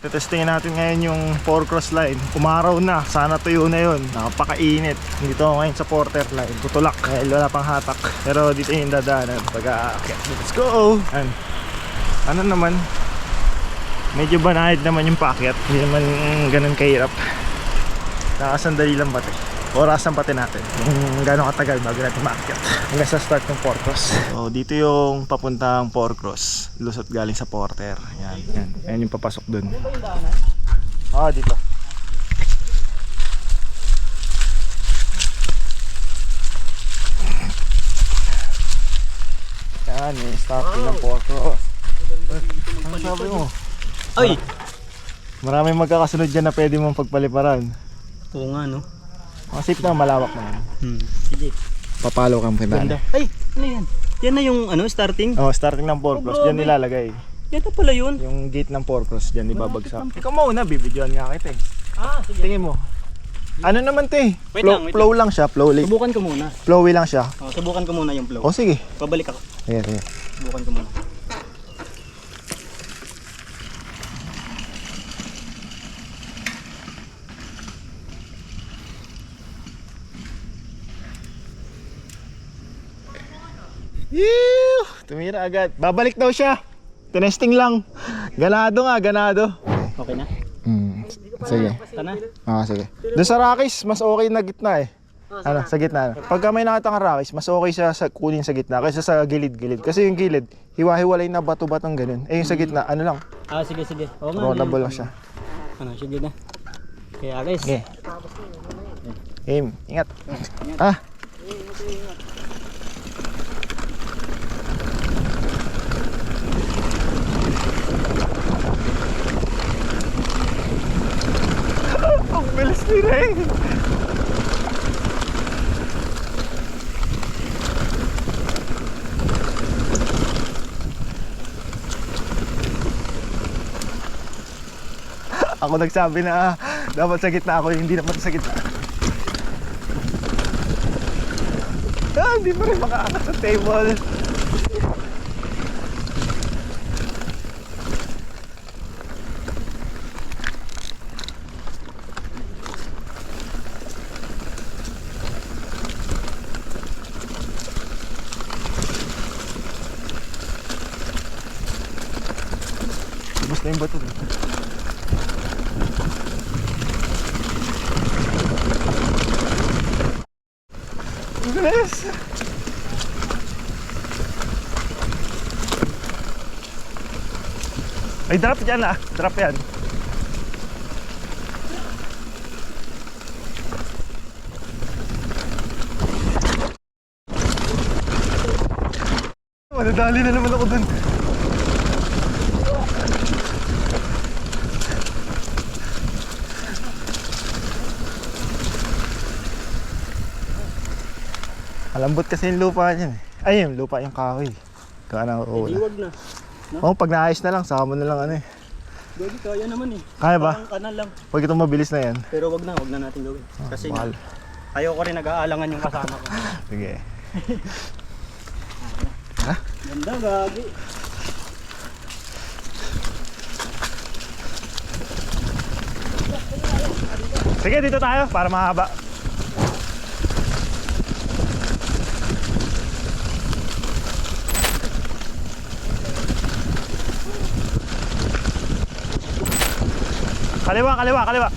Tetestingin natin ngayon yung 4-cross line. Umaraw na, sana tuyo na yun. Nakapakainit. Dito ako ngayon sa Porter line. Tutulak, dahil wala pang hatak. Pero dito yung dadaanan pag-aakyat. Let's go! Ano naman, medyo banayad naman yung paakyat. Hindi naman ganun kahirap. Nakasandali lang pati. Orasan pati natin kung gano'ng katagal bago natin maakyat hanggang sa start ng 4-cross. So dito yung papuntang 4-cross, lusot galing sa Porter. Yan yung papasok dun. Dito. Yan yung starting ng 4-cross. Ano sabi mo? Ay! Maraming magkakasunod dyan na pwede mong pagpaliparan. Oo nga, no? Safe na, malawak na. Sige. Papalo kang Ganda. Ay! Ano yan? Yan na yung starting? Starting ng 4-cross, dyan nilalagay. Yan na pala yun. Yung gate ng 4-cross, dyan ibabagsak. Ikaw mauna, bibidyoan nga kita eh. Sige. Tingin mo. Ano naman to eh? Wait lang. Flow lang siya, Subukan ko muna. flowy lang siya. Subukan ko muna yung flow. Sige. Pabalik ako. Ayan. Subukan ko muna. Tumira agad. Babalik daw siya. Tinesting lang. Ganado nga, ganado. Okay na? Sige. Tana? Sige. Doon sa Rockies, mas okay na gitna eh. Sa gitna. Pagka may nakita kang Rockies, mas okay siya kunin sa gitna kaysa sa gilid-gilid. Kasi yung gilid, hiwa-hiwalay na bato-batong ganun. Yung sa gitna, ano lang. Sige. Oo nga. Rollable lang siya. Sige na. Kaya guys. Okay. Game. Ingat. Ang bilis ni Ray. Ako nagsabi na dapat sa gitna ako, hindi naman sa gitna. Hindi pa rin makaangat sa table. Basta yung bato dito. Bilis! Ay, drop dyan drop yan. Madadali na naman ako dun. Malambot kasi yung lupa niyan eh. Ay, yung lupa yung kahoy. Iwag na. Pag naayos na lang, saka mo na lang Gagi, kaya naman eh. Kaya ba? Parang kanal lang. Pag itong mabilis na yan. Pero wag na natin gawin. Kasi mahal. Ayoko rin nag-aalangan yung kasama ko. Sige. Ganda, gagi. Sige, dito tayo para mahaba. Kaliwa.